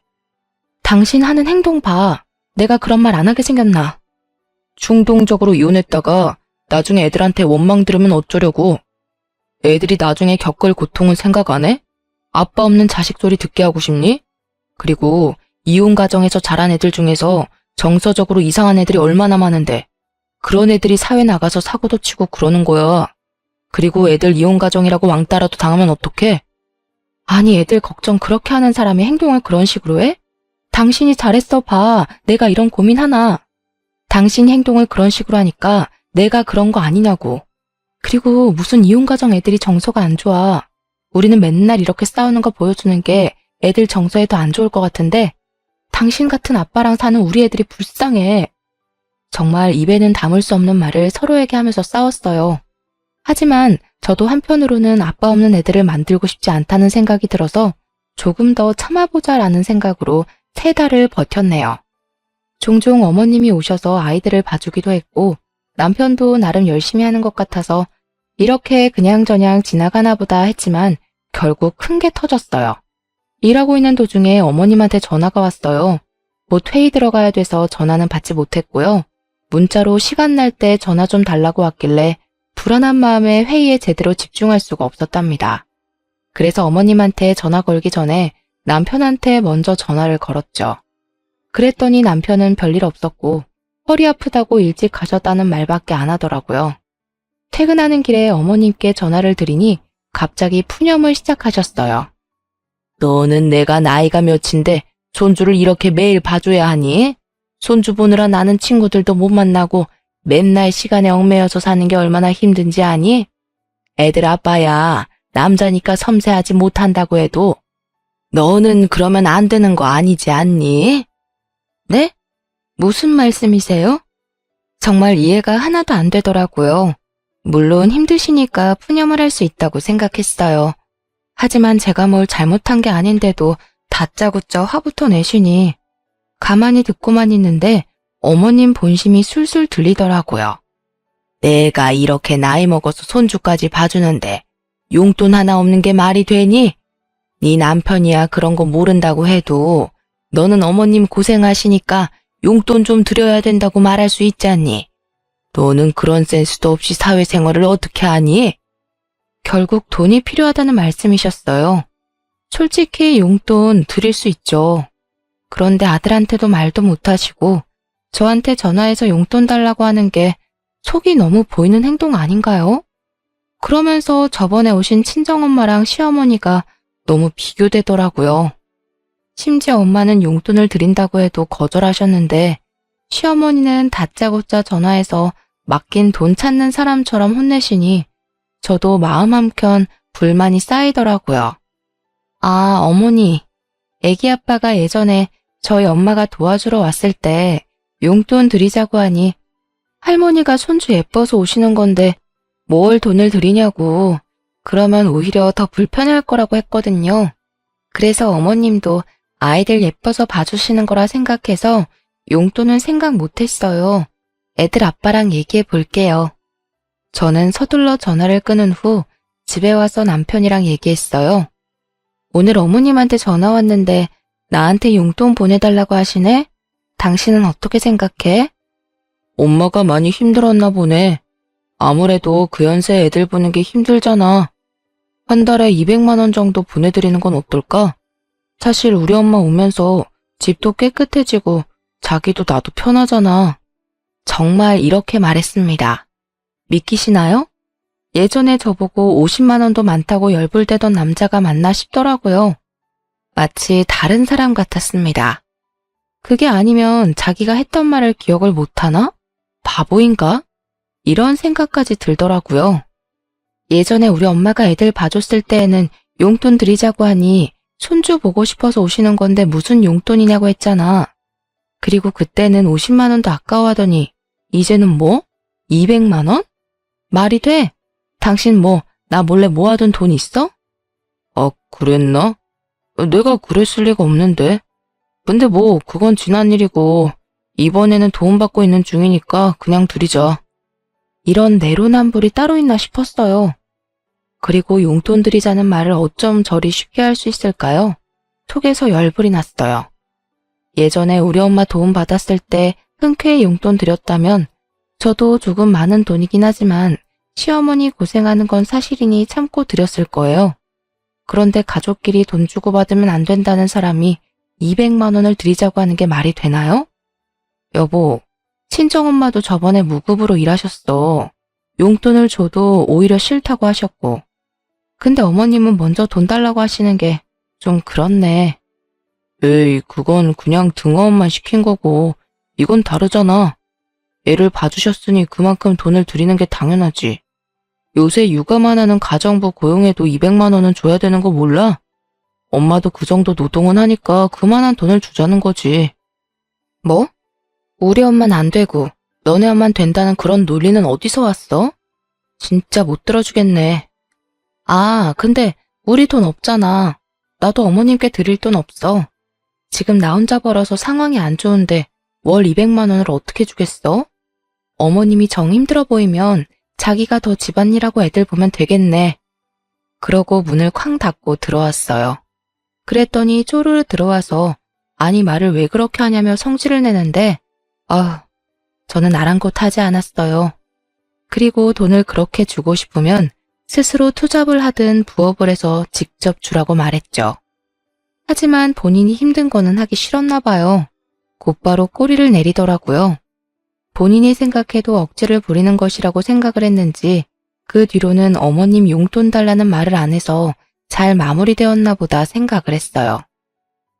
[SPEAKER 1] 당신 하는 행동 봐. 내가 그런 말 안 하게 생겼나? 충동적으로 이혼했다가 나중에 애들한테 원망 들으면 어쩌려고? 애들이 나중에 겪을 고통은 생각 안 해? 아빠 없는 자식 소리 듣게 하고 싶니? 그리고 이혼 가정에서 자란 애들 중에서 정서적으로 이상한 애들이 얼마나 많은데 그런 애들이 사회 나가서 사고도 치고 그러는 거야. 그리고 애들 이혼 가정이라고 왕따라도 당하면 어떡해? 아니 애들 걱정 그렇게 하는 사람이 행동을 그런 식으로 해? 당신이 잘했어 봐. 내가 이런 고민하나. 당신 행동을 그런 식으로 하니까 내가 그런 거 아니냐고. 그리고 무슨 이혼 가정 애들이 정서가 안 좋아. 우리는 맨날 이렇게 싸우는 거 보여주는 게 애들 정서에 더 안 좋을 것 같은데 당신 같은 아빠랑 사는 우리 애들이 불쌍해. 정말 입에는 담을 수 없는 말을 서로에게 하면서 싸웠어요. 하지만 저도 한편으로는 아빠 없는 애들을 만들고 싶지 않다는 생각이 들어서 조금 더 참아보자라는 생각으로 3달을 버텼네요. 종종 어머님이 오셔서 아이들을 봐주기도 했고 남편도 나름 열심히 하는 것 같아서 이렇게 그냥저냥 지나가나 보다 했지만 결국 큰 게 터졌어요. 일하고 있는 도중에 어머님한테 전화가 왔어요. 곧 회의 들어가야 돼서 전화는 받지 못했고요. 문자로 시간 날 때 전화 좀 달라고 왔길래 불안한 마음에 회의에 제대로 집중할 수가 없었답니다. 그래서 어머님한테 전화 걸기 전에 남편한테 먼저 전화를 걸었죠. 그랬더니 남편은 별일 없었고 허리 아프다고 일찍 가셨다는 말밖에 안 하더라고요. 퇴근하는 길에 어머님께 전화를 드리니 갑자기 푸념을 시작하셨어요. 너는 내가 나이가 몇인데 손주를 이렇게 매일 봐줘야 하니? 손주 보느라 나는 친구들도 못 만나고 맨날 시간에 얽매여서 사는 게 얼마나 힘든지 아니? 애들 아빠야, 남자니까 섬세하지 못한다고 해도 너는 그러면 안 되는 거 아니지 않니? 네? 무슨 말씀이세요? 정말 이해가 하나도 안 되더라고요. 물론 힘드시니까 푸념을 할 수 있다고 생각했어요. 하지만 제가 뭘 잘못한 게 아닌데도 다짜고짜 화부터 내시니 가만히 듣고만 있는데 어머님 본심이 술술 들리더라고요. 내가 이렇게 나이 먹어서 손주까지 봐주는데 용돈 하나 없는 게 말이 되니? 네 남편이야 그런 거 모른다고 해도 너는 어머님 고생하시니까 용돈 좀 드려야 된다고 말할 수 있잖니. 너는 그런 센스도 없이 사회생활을 어떻게 하니? 결국 돈이 필요하다는 말씀이셨어요. 솔직히 용돈 드릴 수 있죠. 그런데 아들한테도 말도 못하시고 저한테 전화해서 용돈 달라고 하는 게 속이 너무 보이는 행동 아닌가요? 그러면서 저번에 오신 친정엄마랑 시어머니가 너무 비교되더라고요. 심지어 엄마는 용돈을 드린다고 해도 거절하셨는데 시어머니는 다짜고짜 전화해서 맡긴 돈 찾는 사람처럼 혼내시니 저도 마음 한켠 불만이 쌓이더라고요. 아, 어머니. 애기 아빠가 예전에 저희 엄마가 도와주러 왔을 때 용돈 드리자고 하니 할머니가 손주 예뻐서 오시는 건데 뭘 돈을 드리냐고. 그러면 오히려 더 불편할 거라고 했거든요. 그래서 어머님도 아이들 예뻐서 봐주시는 거라 생각해서 용돈은 생각 못했어요. 애들 아빠랑 얘기해 볼게요. 저는 서둘러 전화를 끊은 후 집에 와서 남편이랑 얘기했어요. 오늘 어머님한테 전화 왔는데 나한테 용돈 보내달라고 하시네? 당신은 어떻게 생각해? 엄마가 많이 힘들었나 보네. 아무래도 그 연세 애들 보는 게 힘들잖아. 한 달에 200만 원 정도 보내드리는 건 어떨까? 사실 우리 엄마 오면서 집도 깨끗해지고 자기도 나도 편하잖아. 정말 이렇게 말했습니다. 믿기시나요? 예전에 저보고 50만 원도 많다고 열불대던 남자가 맞나 싶더라고요. 마치 다른 사람 같았습니다. 그게 아니면 자기가 했던 말을 기억을 못하나? 바보인가? 이런 생각까지 들더라고요. 예전에 우리 엄마가 애들 봐줬을 때에는 용돈 드리자고 하니 손주 보고 싶어서 오시는 건데 무슨 용돈이냐고 했잖아. 그리고 그때는 50만 원도 아까워하더니 이제는 뭐? 200만 원? 말이 돼? 당신 뭐 나 몰래 모아둔 돈 있어? 그랬나? 내가 그랬을 리가 없는데. 근데 뭐 그건 지난 일이고 이번에는 도움받고 있는 중이니까 그냥 드리자. 이런 내로남불이 따로 있나 싶었어요. 그리고 용돈 드리자는 말을 어쩜 저리 쉽게 할 수 있을까요? 속에서 열불이 났어요. 예전에 우리 엄마 도움 받았을 때 흔쾌히 용돈 드렸다면 저도 조금 많은 돈이긴 하지만 시어머니 고생하는 건 사실이니 참고 드렸을 거예요. 그런데 가족끼리 돈 주고받으면 안 된다는 사람이 200만 원을 드리자고 하는 게 말이 되나요? 여보, 친정엄마도 저번에 무급으로 일하셨어. 용돈을 줘도 오히려 싫다고 하셨고. 근데 어머님은 먼저 돈 달라고 하시는 게 좀 그렇네. 에이, 그건 그냥 등어업만 시킨 거고 이건 다르잖아. 애를 봐주셨으니 그만큼 돈을 드리는 게 당연하지. 요새 육아만 하는 가정부 고용해도 200만 원은 줘야 되는 거 몰라? 엄마도 그 정도 노동은 하니까 그만한 돈을 주자는 거지. 뭐? 우리 엄마는 안 되고 너네 엄마는 된다는 그런 논리는 어디서 왔어? 진짜 못 들어주겠네. 아, 근데 우리 돈 없잖아. 나도 어머님께 드릴 돈 없어. 지금 나 혼자 벌어서 상황이 안 좋은데 월 200만 원을 어떻게 주겠어? 어머님이 정 힘들어 보이면 자기가 더 집안일하고 애들 보면 되겠네. 그러고 문을 쾅 닫고 들어왔어요. 그랬더니 쪼르르 들어와서 아니 말을 왜 그렇게 하냐며 성질을 내는데 저는 아랑곳하지 않았어요. 그리고 돈을 그렇게 주고 싶으면 스스로 투잡을 하든 부업을 해서 직접 주라고 말했죠. 하지만 본인이 힘든 거는 하기 싫었나 봐요. 곧바로 꼬리를 내리더라고요. 본인이 생각해도 억지를 부리는 것이라고 생각을 했는지 그 뒤로는 어머님 용돈 달라는 말을 안 해서 잘 마무리되었나 보다 생각을 했어요.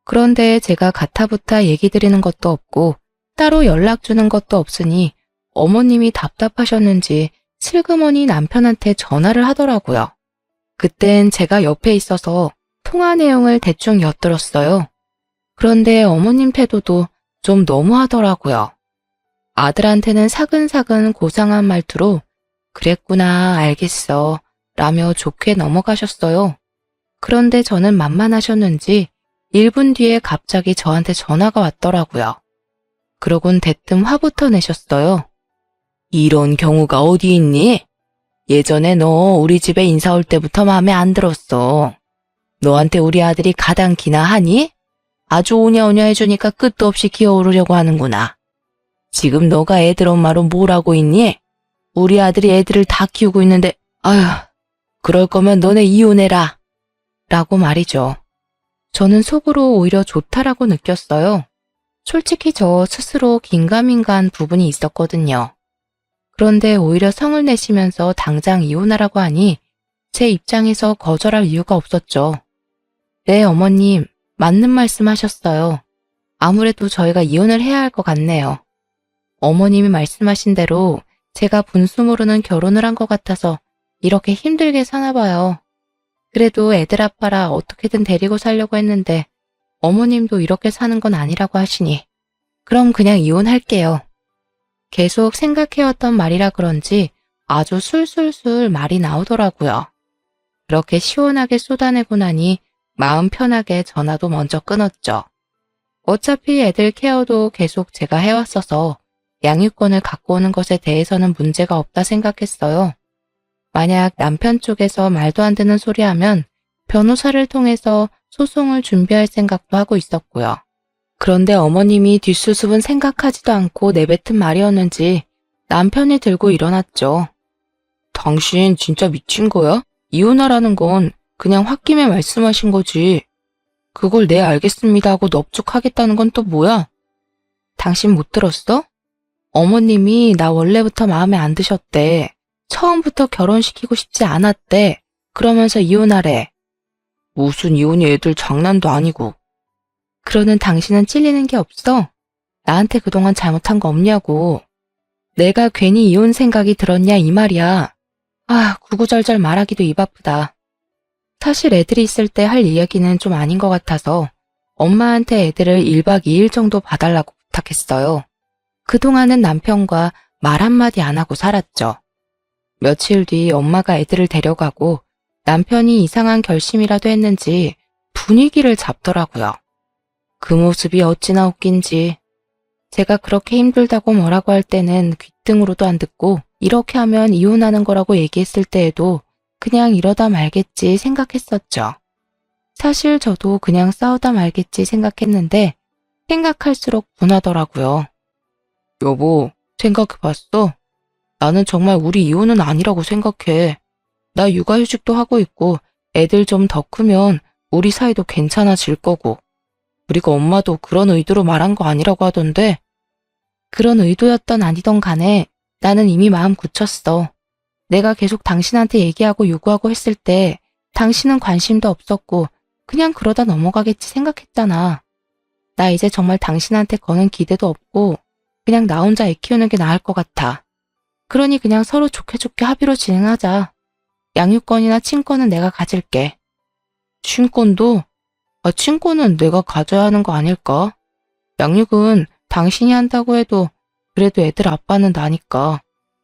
[SPEAKER 1] 그런데 제가 가타부타 얘기 드리는 것도 없고 따로 연락 주는 것도 없으니 어머님이 답답하셨는지 슬그머니 남편한테 전화를 하더라고요. 그땐 제가 옆에 있어서 통화 내용을 대충 엿들었어요. 그런데 어머님 태도도 좀 너무하더라고요. 아들한테는 사근사근 고상한 말투로 그랬구나, 알겠어 라며 좋게 넘어가셨어요. 그런데 저는 만만하셨는지 1분 뒤에 갑자기 저한테 전화가 왔더라고요. 그러곤 대뜸 화부터 내셨어요. 이런 경우가 어디 있니? 예전에 너 우리 집에 인사 올 때부터 마음에 안 들었어. 너한테 우리 아들이 가당키나 하니? 아주 오냐오냐 해주니까 끝도 없이 기어오르려고 하는구나. 지금 너가 애들 엄마로 뭘 하고 있니? 우리 아들이 애들을 다 키우고 있는데 아휴, 그럴 거면 너네 이혼해라 라고 말이죠. 저는 속으로 오히려 좋다라고 느꼈어요. 솔직히 저 스스로 긴가민가한 부분이 있었거든요. 그런데 오히려 성을 내시면서 당장 이혼하라고 하니 제 입장에서 거절할 이유가 없었죠. 네, 어머님, 맞는 말씀 하셨어요. 아무래도 저희가 이혼을 해야 할 것 같네요. 어머님이 말씀하신 대로 제가 분수 모르는 결혼을 한 것 같아서 이렇게 힘들게 사나 봐요. 그래도 애들 아빠라 어떻게든 데리고 살려고 했는데 어머님도 이렇게 사는 건 아니라고 하시니 그럼 그냥 이혼할게요. 계속 생각해왔던 말이라 그런지 아주 술술술 말이 나오더라고요. 그렇게 시원하게 쏟아내고 나니 마음 편하게 전화도 먼저 끊었죠. 어차피 애들 케어도 계속 제가 해왔어서 양육권을 갖고 오는 것에 대해서는 문제가 없다 생각했어요. 만약 남편 쪽에서 말도 안 되는 소리 하면 변호사를 통해서 소송을 준비할 생각도 하고 있었고요. 그런데 어머님이 뒷수습은 생각하지도 않고 내뱉은 말이었는지 남편이 들고 일어났죠. 당신 진짜 미친 거야? 이혼하라는 건 그냥 홧김에 말씀하신 거지. 그걸 네 알겠습니다 하고 넙죽하겠다는 건 또 뭐야? 당신 못 들었어? 어머님이 나 원래부터 마음에 안 드셨대. 처음부터 결혼시키고 싶지 않았대. 그러면서 이혼하래. 무슨 이혼이 애들 장난도 아니고. 그러는 당신은 찔리는 게 없어? 나한테 그동안 잘못한 거 없냐고. 내가 괜히 이혼 생각이 들었냐 이 말이야. 아, 구구절절 말하기도 입 아프다. 사실 애들이 있을 때 할 이야기는 좀 아닌 것 같아서 엄마한테 애들을 1박 2일 정도 봐달라고 부탁했어요. 그동안은 남편과 말 한마디 안 하고 살았죠. 며칠 뒤 엄마가 애들을 데려가고 남편이 이상한 결심이라도 했는지 분위기를 잡더라고요. 그 모습이 어찌나 웃긴지. 제가 그렇게 힘들다고 뭐라고 할 때는 귓등으로도 안 듣고 이렇게 하면 이혼하는 거라고 얘기했을 때에도 그냥 이러다 말겠지 생각했었죠. 사실 저도 그냥 싸우다 말겠지 생각했는데 생각할수록 분하더라고요. 여보, 생각해봤어? 나는 정말 우리 이혼은 아니라고 생각해. 나 육아휴직도 하고 있고 애들 좀 더 크면 우리 사이도 괜찮아질 거고. 그리고 엄마도 그런 의도로 말한 거 아니라고 하던데. 그런 의도였던 아니던 간에 나는 이미 마음 굳혔어. 내가 계속 당신한테 얘기하고 요구하고 했을 때 당신은 관심도 없었고 그냥 그러다 넘어가겠지 생각했잖아. 나 이제 정말 당신한테 거는 기대도 없고 그냥 나 혼자 애 키우는 게 나을 것 같아. 그러니 그냥 서로 좋게 좋게 합의로 진행하자. 양육권이나 친권은 내가 가질게. 친권도? 친권은 내가 가져야 하는 거 아닐까? 양육은 당신이 한다고 해도 그래도 애들 아빠는 나니까.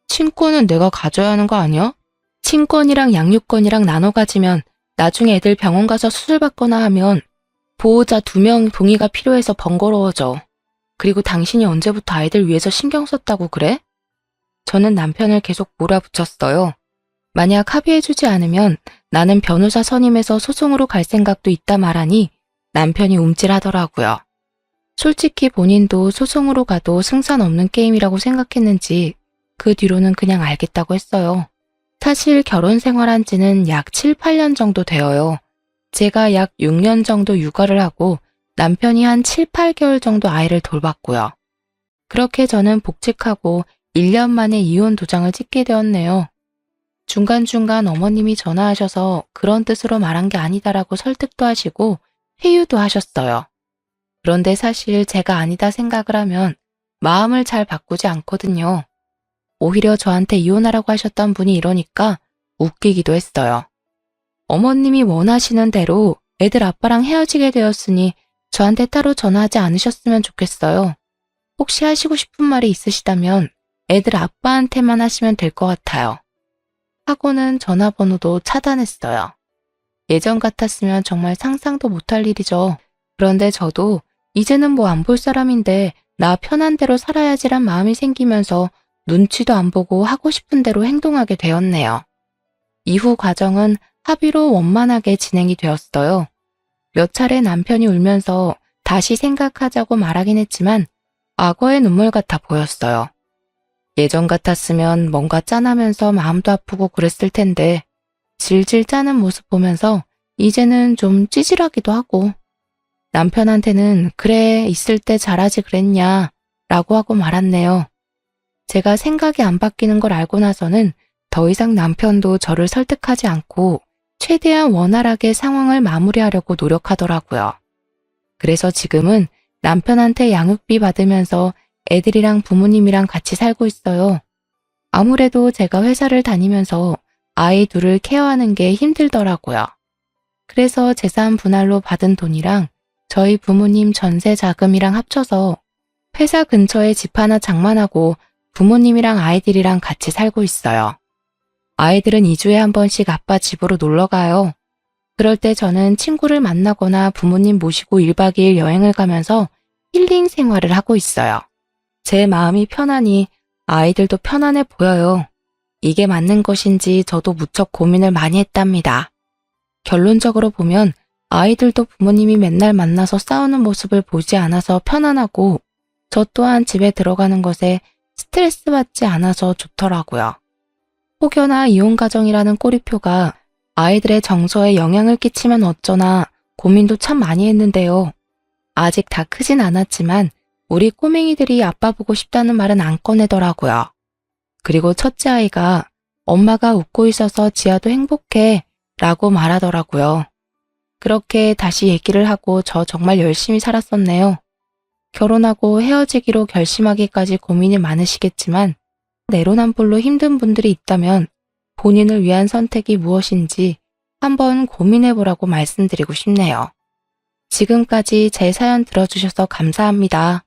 [SPEAKER 1] 친권은 내가 가져야 하는 거 아니야? 친권이랑 양육권이랑 나눠 가지면 나중에 애들 병원 가서 수술 받거나 하면 보호자 2명 동의가 필요해서 번거로워져. 그리고 당신이 언제부터 아이들 위해서 신경 썼다고 그래? 저는 남편을 계속 몰아붙였어요. 만약 합의해주지 않으면 나는 변호사 선임해서 소송으로 갈 생각도 있다 말하니 남편이 움찔하더라고요. 솔직히 본인도 소송으로 가도 승산 없는 게임이라고 생각했는지 그 뒤로는 그냥 알겠다고 했어요. 사실 결혼 생활한 지는 약 7, 8년 정도 되어요. 제가 약 6년 정도 육아를 하고 남편이 한 7, 8개월 정도 아이를 돌봤고요. 그렇게 저는 복직하고 1년 만에 이혼 도장을 찍게 되었네요. 중간중간 어머님이 전화하셔서 그런 뜻으로 말한 게 아니다라고 설득도 하시고 회유도 하셨어요. 그런데 사실 제가 아니다 생각을 하면 마음을 잘 바꾸지 않거든요. 오히려 저한테 이혼하라고 하셨던 분이 이러니까 웃기기도 했어요. 어머님이 원하시는 대로 애들 아빠랑 헤어지게 되었으니 저한테 따로 전화하지 않으셨으면 좋겠어요. 혹시 하시고 싶은 말이 있으시다면 애들 아빠한테만 하시면 될 것 같아요. 하고는 전화번호도 차단했어요. 예전 같았으면 정말 상상도 못할 일이죠. 그런데 저도 이제는 뭐 안 볼 사람인데 나 편한 대로 살아야지란 마음이 생기면서 눈치도 안 보고 하고 싶은 대로 행동하게 되었네요. 이후 과정은 합의로 원만하게 진행이 되었어요. 몇 차례 남편이 울면서 다시 생각하자고 말하긴 했지만 악어의 눈물 같아 보였어요. 예전 같았으면 뭔가 짠하면서 마음도 아프고 그랬을 텐데 질질 짜는 모습 보면서 이제는 좀 찌질하기도 하고 남편한테는 그래 있을 때 잘하지 그랬냐 라고 하고 말았네요. 제가 생각이 안 바뀌는 걸 알고 나서는 더 이상 남편도 저를 설득하지 않고 최대한 원활하게 상황을 마무리하려고 노력하더라고요. 그래서 지금은 남편한테 양육비 받으면서 애들이랑 부모님이랑 같이 살고 있어요. 아무래도 제가 회사를 다니면서 아이 둘을 케어하는 게 힘들더라고요. 그래서 재산 분할로 받은 돈이랑 저희 부모님 전세 자금이랑 합쳐서 회사 근처에 집 하나 장만하고 부모님이랑 아이들이랑 같이 살고 있어요. 아이들은 2주에 한 번씩 아빠 집으로 놀러 가요. 그럴 때 저는 친구를 만나거나 부모님 모시고 1박 2일 여행을 가면서 힐링 생활을 하고 있어요. 제 마음이 편하니 아이들도 편안해 보여요. 이게 맞는 것인지 저도 무척 고민을 많이 했답니다. 결론적으로 보면 아이들도 부모님이 맨날 만나서 싸우는 모습을 보지 않아서 편안하고 저 또한 집에 들어가는 것에 스트레스 받지 않아서 좋더라고요. 혹여나 이혼 가정이라는 꼬리표가 아이들의 정서에 영향을 끼치면 어쩌나 고민도 참 많이 했는데요. 아직 다 크진 않았지만 우리 꼬맹이들이 아빠 보고 싶다는 말은 안 꺼내더라고요. 그리고 첫째 아이가 엄마가 웃고 있어서 지아도 행복해 라고 말하더라고요. 그렇게 다시 얘기를 하고 저 정말 열심히 살았었네요. 결혼하고 헤어지기로 결심하기까지 고민이 많으시겠지만 내로남불로 힘든 분들이 있다면 본인을 위한 선택이 무엇인지 한번 고민해보라고 말씀드리고 싶네요. 지금까지 제 사연 들어주셔서 감사합니다.